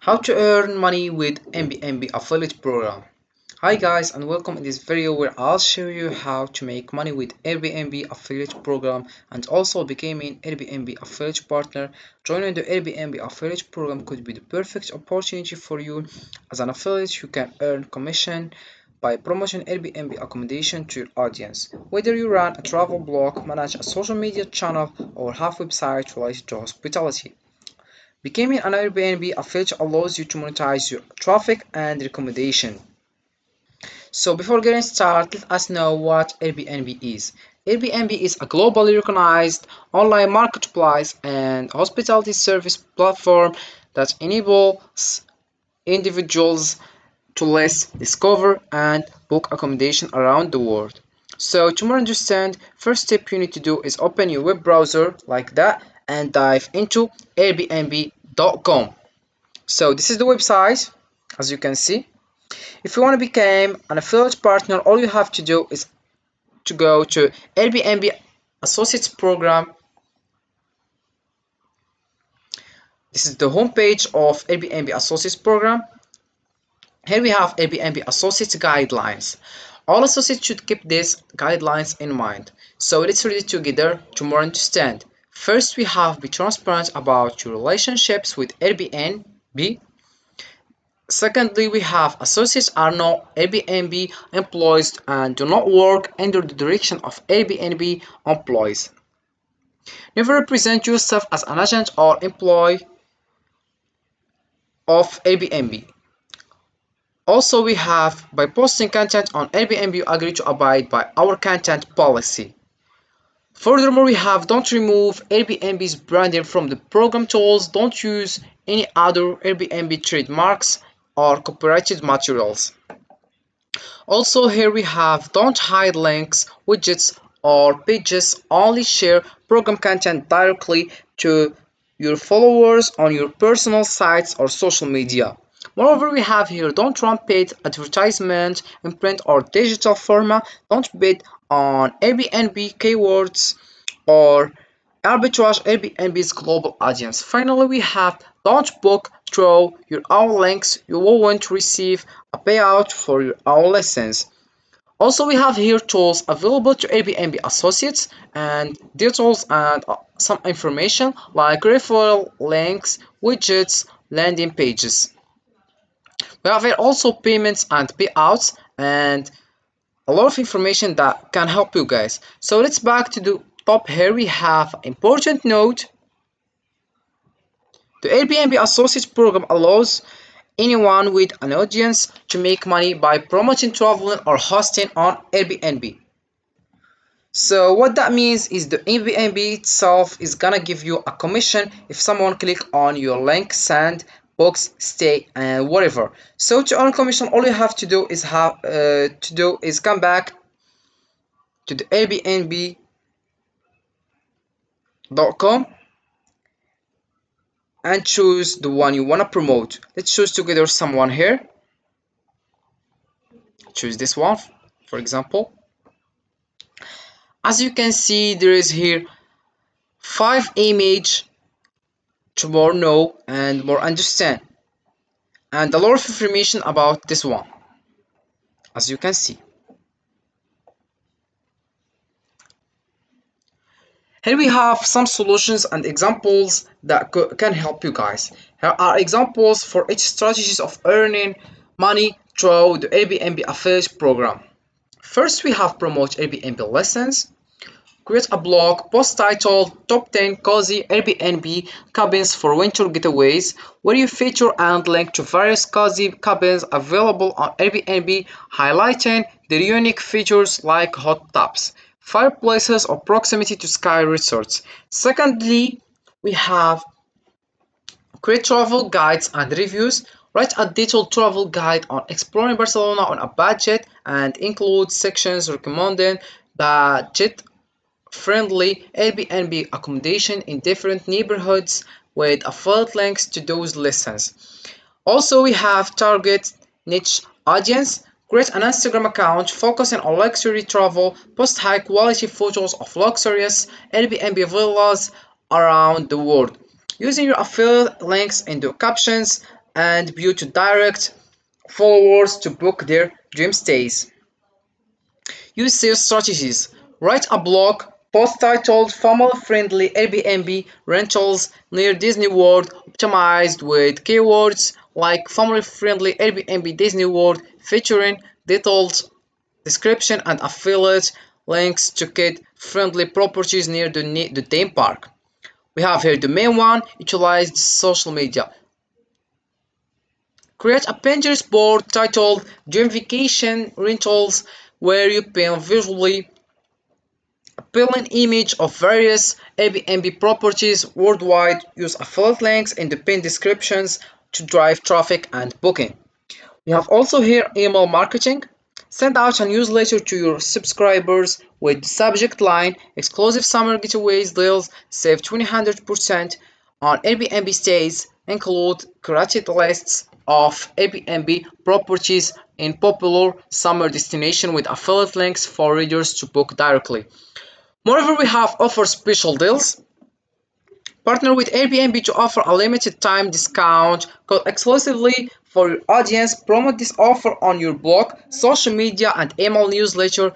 How to earn money with Airbnb affiliate program. Hi guys and welcome in this video where I'll show you how to make money with Airbnb affiliate program and also becoming Airbnb affiliate partner. Joining the Airbnb affiliate program could be the perfect opportunity for you. As an affiliate, you can earn commission by promoting Airbnb accommodation to your audience. Whether you run a travel blog, manage a social media channel, or have website related to hospitality. Becoming an Airbnb affiliate allows you to monetize your traffic and recommendation. So before getting started, let us know what Airbnb is. Airbnb is a globally recognized online marketplace and hospitality service platform that enables individuals to list, discover, and book accommodation around the world. So to more understand, first step you need to do is open your web browser like that and dive into airbnb.com. So this is the website, as you can see. If you want to become an affiliate partner, all you have to do is to go to Airbnb Associates Program. This is the homepage of Airbnb Associates Program. Here we have Airbnb Associates Guidelines. All associates should keep these guidelines in mind. So let's read it together to more understand. First, we have be transparent about your relationships with Airbnb. Secondly, we have associates are not Airbnb employees and do not work under the direction of Airbnb employees. Never represent yourself as an agent or employee of Airbnb. Also, we have by posting content on Airbnb, you agree to abide by our content policy. Furthermore, we have don't remove Airbnb's branding from the program tools, don't use any other Airbnb trademarks or copyrighted materials. Also here we have don't hide links, widgets or pages, only share program content directly to your followers on your personal sites or social media. Moreover, we have here don't run paid advertisement in print or digital format, don't bid on Airbnb keywords or arbitrage Airbnb's global audience. Finally, we have don't book through your own links, you won't receive a payout for your own lessons. Also, we have here tools available to Airbnb associates and details and some information like referral links, widgets, landing pages. We have here also payments and payouts and a lot of information that can help you guys. So let's back to the top. Here we have important note. The Airbnb Associates program allows anyone with an audience to make money by promoting traveling or hosting on Airbnb. So what that means is the Airbnb itself is gonna give you a commission if someone click on your link, send, books, stay, and whatever. So to earn commission, all you have to do is come back to the Airbnb.com and choose the one you want to promote. Let's choose together someone here. Choose this one, for example. As you can see, there is here 5 image to more know and more understand, and a lot of information about this one, as you can see. Here we have some solutions and examples that can help you guys. Here are examples for each strategies of earning money through the Airbnb affiliate program. First, we have promote Airbnb lessons. Create a blog post titled Top 10 Cozy Airbnb Cabins for Winter Getaways, where you feature and link to various cozy cabins available on Airbnb, highlighting their unique features like hot tubs, fireplaces, or proximity to sky resorts. Secondly, we have create travel guides and reviews. Write a detailed travel guide on exploring Barcelona on a budget and include sections recommending budget friendly Airbnb accommodation in different neighborhoods with affiliate links to those listens. Also, we have target niche audience. Create an Instagram account focusing on luxury travel. Post high quality photos of luxurious Airbnb villas around the world. Using your affiliate links in the captions and view to direct followers to book their dream stays. Use sales strategies. Write a blog post titled Family Friendly Airbnb Rentals near Disney World, optimized with keywords like Family Friendly Airbnb Disney World, featuring detailed description and affiliate links to kid friendly properties near the theme park. We have here the main one: utilize social media. Create a Pinterest board titled Dream Vacation Rentals where you pin visually appealing image of various Airbnb properties worldwide. Use affiliate links in the pinned descriptions to drive traffic and booking. We have also here email marketing. Send out a newsletter to your subscribers with the subject line exclusive summer getaways deals, save 200% on Airbnb stays, include curated lists of Airbnb properties in popular summer destination with affiliate links for readers to book directly. Moreover, we have offer special deals. Partner with Airbnb to offer a limited time discount code exclusively for your audience. Promote this offer on your blog, social media, and email newsletter,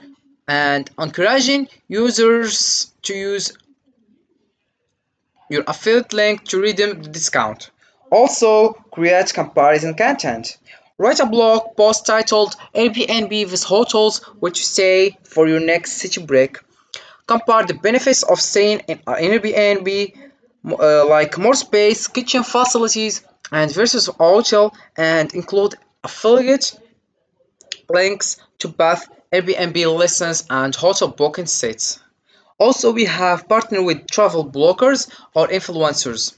and encouraging users to use your affiliate link to redeem the discount. Also, create comparison content. Write a blog post titled Airbnb with hotels which you stay for your next city break. Compare the benefits of staying in an Airbnb, like more space, kitchen facilities, and versus a hotel, and include affiliate links to both Airbnb listings and hotel booking sites. Also, we have partnered with travel bloggers or influencers.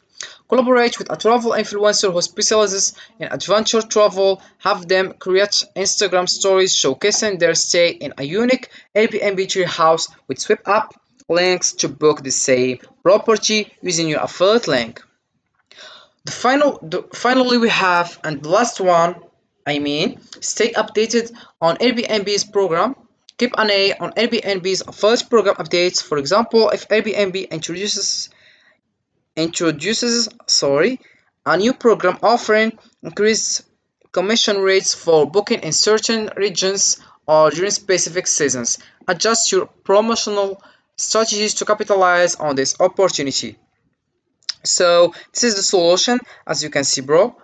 Collaborate with a travel influencer who specializes in adventure travel. Have them create Instagram stories showcasing their stay in a unique Airbnb tree house with swipe up links to book the same property using your affiliate link. Finally, we have, and the last one, stay updated on Airbnb's program. Keep an eye on Airbnb's affiliate program updates. For example, if Airbnb introduces a new program offering increased commission rates for booking in certain regions or during specific seasons, adjust your promotional strategies to capitalize on this opportunity. So this is the solution, as you can see, bro.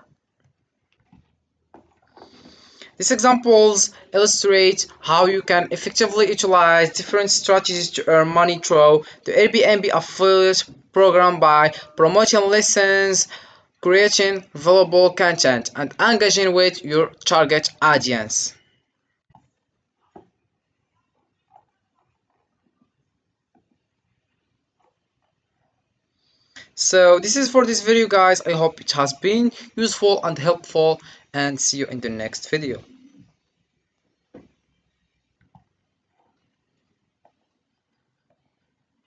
These examples illustrate how you can effectively utilize different strategies to earn money through the Airbnb affiliate program by promoting listens, creating valuable content, and engaging with your target audience. So this is for this video, guys. I hope it has been useful and helpful, and see you in the next video.